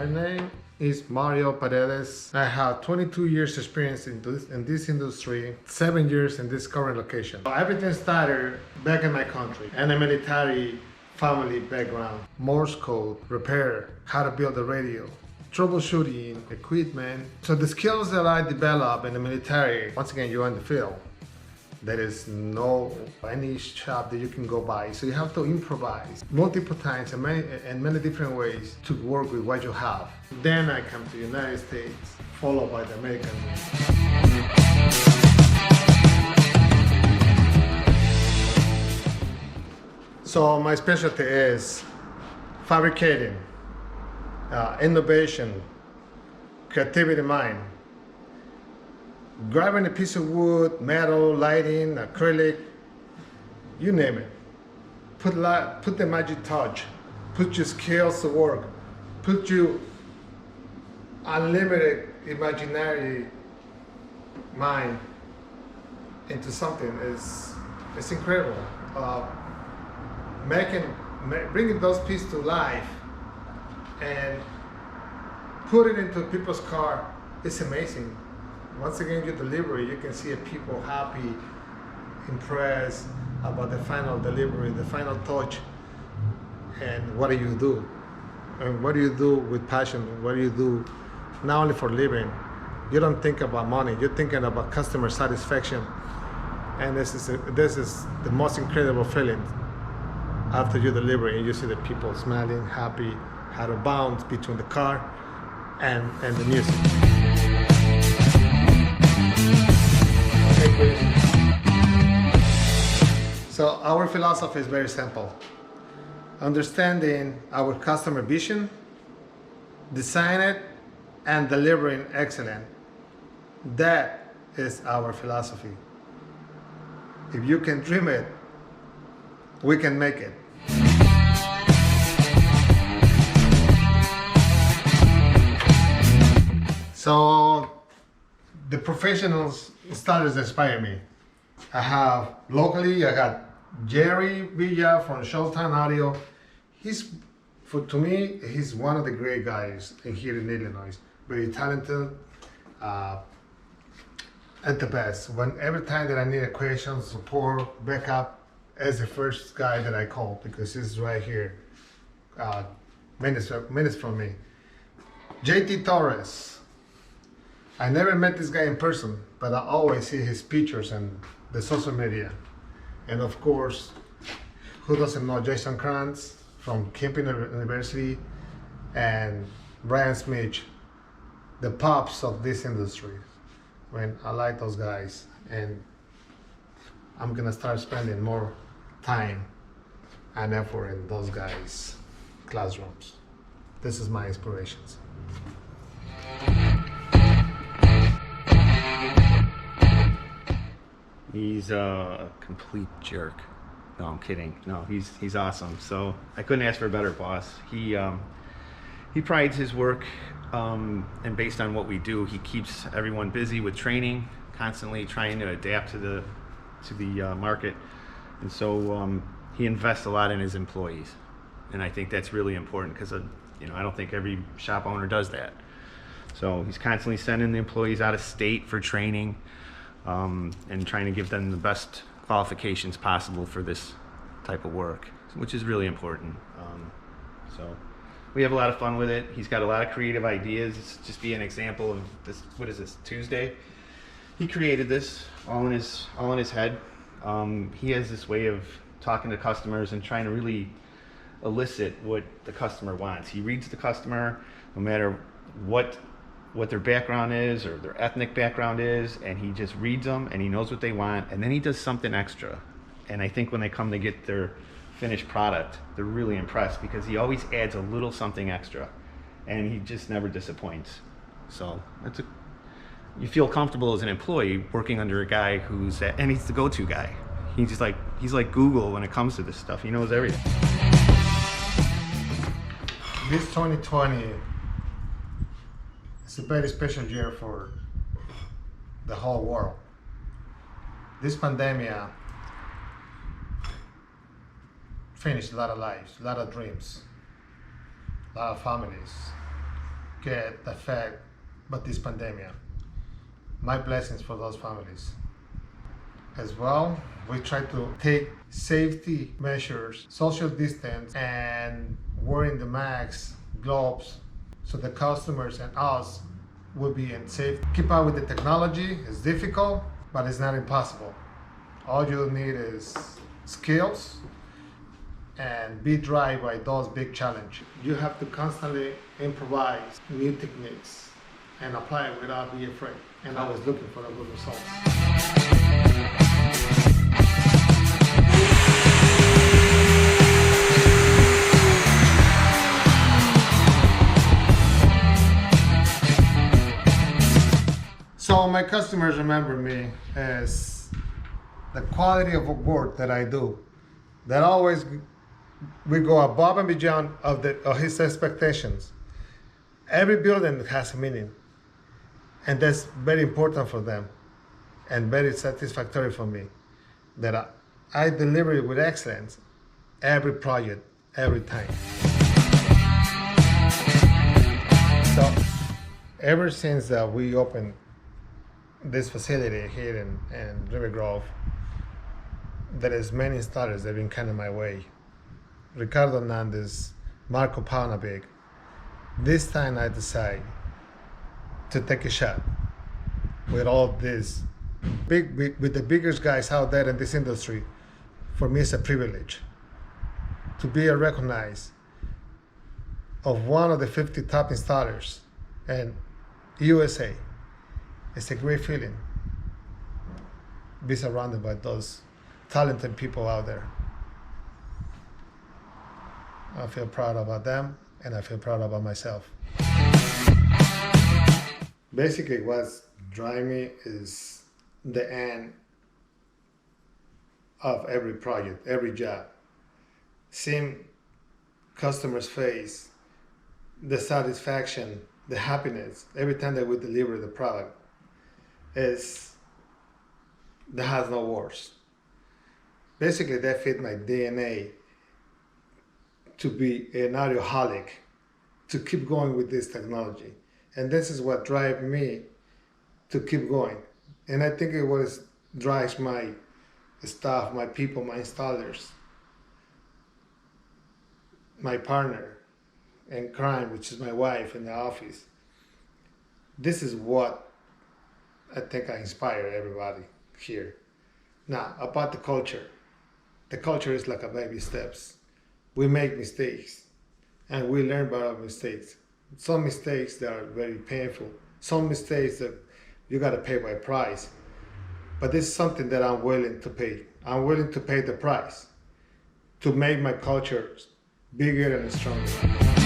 My name is Mario Paredes. I have 22 years experience in this industry, 7 years in this current location. Everything started back in my country and a military family background. Morse code, repair, how to build a radio, troubleshooting, equipment. So the skills that I developed in the military, once again, you're in the field. There is no any shop that you can go by. So you have to improvise multiple times and many different ways to work with what you have. Then I come to the United States, followed by the American. So my specialty is fabricating, innovation, creativity mind. Grabbing a piece of wood, metal, lighting, acrylic, you name it. Put the magic touch, put your skills to work, put your unlimited imaginary mind into something. It's incredible. Bringing those pieces to life and put it into people's car is amazing. Once again, your delivery, you can see people happy, impressed about the final delivery, the final touch. And what do you do? And what do you do with passion? What do you do not only for living? You don't think about money, you're thinking about customer satisfaction. And this is the most incredible feeling after you deliver and you see the people smiling, happy, how to bounce between the car and the music. So our philosophy is very simple. Understanding our customer vision, design it, and delivering excellent. That is our philosophy. If you can dream it, we can make it. So the professionals starters inspire me. I have locally, I got Jerry Villa from Showtime Audio. To me, he's one of the great guys here in Illinois. Very talented, at the best. Every time that I need a question, support, backup, as the first guy that I call because he's right here, minutes from me. JT Torres. I never met this guy in person, but I always see his pictures and the social media. And of course, who doesn't know Jason Krantz from Kempen University and Brian Smith, the pops of this industry. I like those guys, and I'm gonna start spending more time and effort in those guys' classrooms. This is my inspirations. He's a complete jerk. No, I'm kidding. No, he's awesome. So I couldn't ask for a better boss. He prides his work, and based on what we do, he keeps everyone busy with training, constantly trying to adapt to the market, and so he invests a lot in his employees, and I think that's really important because I don't think every shop owner does that. So he's constantly sending the employees out of state for training. And trying to give them the best qualifications possible for this type of work, which is really important. So we have a lot of fun with it. He's got a lot of creative ideas. Just be an example of this. What is this, Tuesday? He created this all in his head. He has this way of talking to customers and trying to really elicit what the customer wants. He reads the customer, no matter what their background is or their ethnic background is, and he just reads them and he knows what they want, and then he does something extra. And I think when they come to get their finished product, they're really impressed because he always adds a little something extra, and he just never disappoints. So you feel comfortable as an employee working under a guy and he's the go-to guy. He's like Google when it comes to this stuff. He knows everything. This 2020 it's a very special year for the whole world. This pandemic finished a lot of lives, a lot of dreams, a lot of families, get affected by this pandemic. My blessings for those families. As well, we try to take safety measures, social distance, and wearing the masks, gloves, so the customers and us will be in safe. Keep up with the technology. It's difficult, but it's not impossible. All you need is skills and be driven by those big challenges. You have to constantly improvise new techniques and apply it without being afraid. And I was looking for a good results. So my customers remember me as the quality of work that I do. That always we go above and beyond of his expectations. Every building has a meaning, and that's very important for them, and very satisfactory for me. That I deliver it with excellence, every project, every time. So ever since we opened this facility here in River Grove, there is many installers that have been coming my way. Ricardo Hernandez, Marco Paunabic. This time I decide to take a shot with all this with the biggest guys out there in this industry. For me, it's a privilege to be recognized of one of the 50 top installers in USA. It's a great feeling. Be surrounded by those talented people out there. I feel proud about them, and I feel proud about myself. Basically, what's driving me is the end of every project, every job. Seeing customers' face, the satisfaction, the happiness every time that we deliver the product that has no words. Basically, that fit my DNA to be an audioholic, to keep going with this technology. And this is what drives me to keep going. And I think it was drives my staff, my people, my installers, my partner in crime, which is my wife in the office. This is what I think I inspire everybody here. Now, about the culture is like a baby steps. We make mistakes, and we learn by our mistakes. Some mistakes that are very painful. Some mistakes that you gotta pay by price. But this is something that I'm willing to pay. I'm willing to pay the price to make my culture bigger and stronger.